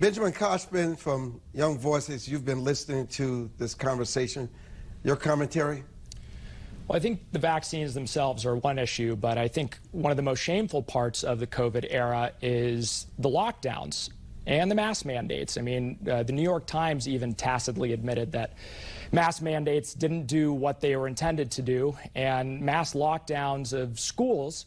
Benjamin Khoshbin from Young Voices, you've been listening to this conversation. Your commentary? Well, I think the vaccines themselves are one issue, but I think one of the most shameful parts of the COVID era is the lockdowns and the mask mandates. I mean, the New York Times even tacitly admitted that mask mandates didn't do what they were intended to do, and mass lockdowns of schools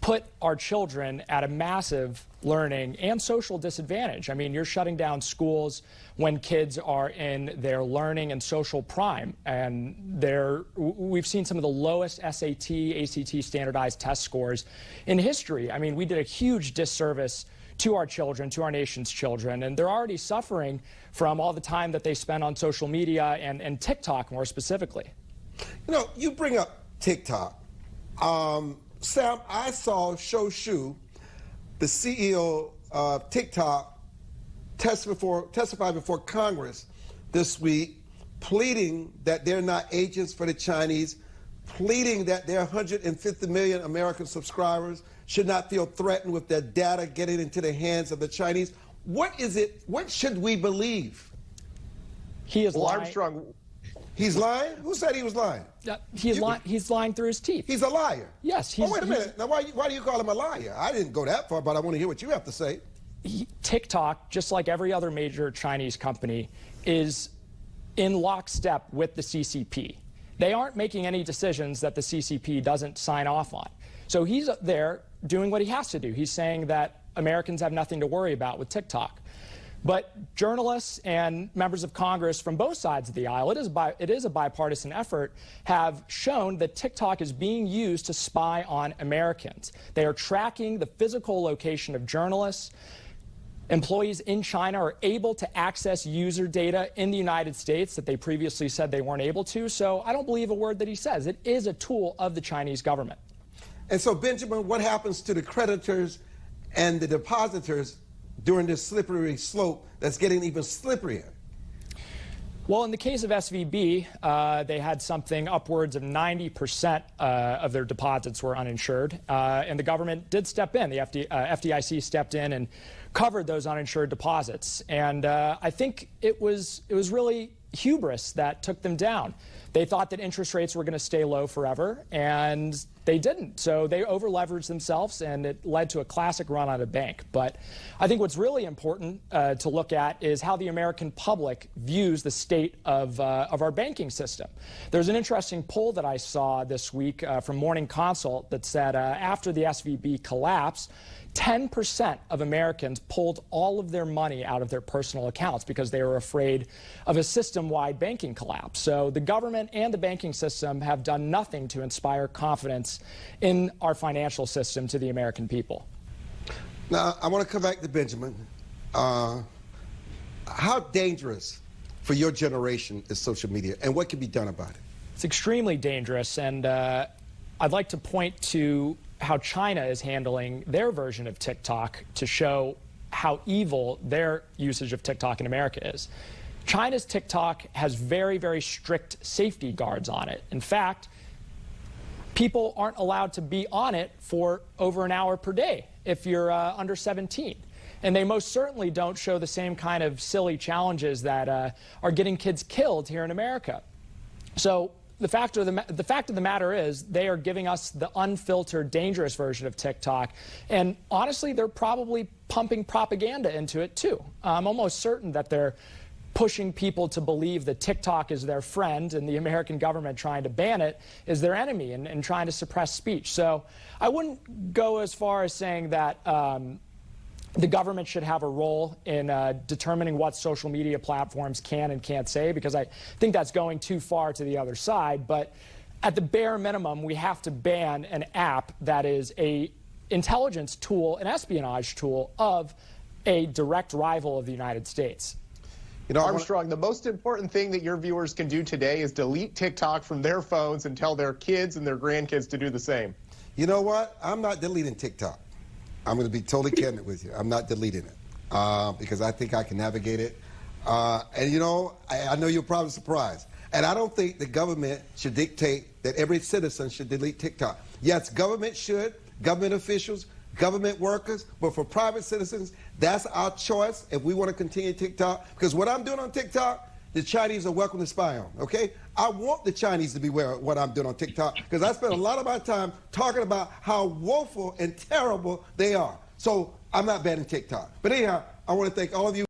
put our children at a massive learning and social disadvantage. I mean, you're shutting down schools when kids are in their learning and social prime, and we've seen some of the lowest SAT, ACT standardized test scores in history. I mean, we did a huge disservice to our children, to our nation's children, and they're already suffering from all the time that they spend on social media and TikTok more specifically. You know, you bring up TikTok. Sam, I saw Shou Shu, the CEO of TikTok, testify before Congress this week, pleading that they're not agents for the Chinese, pleading that their 150 million American subscribers should not feel threatened with their data getting into the hands of the Chinese. What is it? What should we believe? He is lying. Armstrong. He's lying? Who said he was lying? He's lying through his teeth. He's a liar. Yes. Oh, wait a minute. Now, why do you call him a liar? I didn't go that far, but I want to hear what you have to say. TikTok, just like every other major Chinese company, is in lockstep with the CCP. They aren't making any decisions that the CCP doesn't sign off on. So he's there doing what he has to do. He's saying that Americans have nothing to worry about with TikTok. But journalists and members of Congress from both sides of the aisle, it is a bipartisan effort, have shown that TikTok is being used to spy on Americans. They are tracking the physical location of journalists. Employees in China are able to access user data in the United States that they previously said they weren't able to. So I don't believe a word that he says. It is a tool of the Chinese government. And so, Benjamin, what happens to the creditors and the depositors during this slippery slope that's getting even slipperier? Well, in the case of SVB, they had something upwards of 90% of their deposits were uninsured, and the government did step in. The FDIC stepped in and covered those uninsured deposits, and I think it was really hubris that took them down. They thought that interest rates were going to stay low forever, and they didn't. So they over-leveraged themselves, and it led to a classic run on a bank. But I think what's really important to look at is how the American public views the state of our banking system. There's an interesting poll that I saw this week from Morning Consult that said after the SVB collapse, 10% of Americans pulled all of their money out of their personal accounts because they were afraid of a system-wide banking collapse. So the government and the banking system have done nothing to inspire confidence in our financial system to the American people. Now, I want to come back to Benjamin. How dangerous for your generation is social media, and what can be done about it? It's extremely dangerous, and I'd like to point to how China is handling their version of TikTok to show how evil their usage of TikTok in America is. China's TikTok has very, very strict safety guards on it. In fact, people aren't allowed to be on it for over an hour per day if you're under 17. And they most certainly don't show the same kind of silly challenges that are getting kids killed here in America. So the fact of the matter is they are giving us the unfiltered, dangerous version of TikTok. And honestly, they're probably pumping propaganda into it, too. I'm almost certain that they're pushing people to believe that TikTok is their friend and the American government trying to ban it is their enemy and trying to suppress speech. So I wouldn't go as far as saying that the government should have a role in determining what social media platforms can and can't say, because I think that's going too far to the other side. But at the bare minimum, we have to ban an app that is an intelligence tool, an espionage tool of a direct rival of the United States. You know, Armstrong, the most important thing that your viewers can do today is delete TikTok from their phones and tell their kids and their grandkids to do the same. You know what? I'm not deleting TikTok. I'm going to be totally candid with you. I'm not deleting it because I think I can navigate it. And, you know, I know you're probably surprised. And I don't think the government should dictate that every citizen should delete TikTok. Yes, government should, government officials, government workers, but for private citizens, that's our choice if we want to continue TikTok. Because what I'm doing on TikTok, the Chinese are welcome to spy on, okay? I want the Chinese to be aware of what I'm doing on TikTok because I spend a lot of my time talking about how woeful and terrible they are. So I'm not banning TikTok. But anyhow, I want to thank all of you.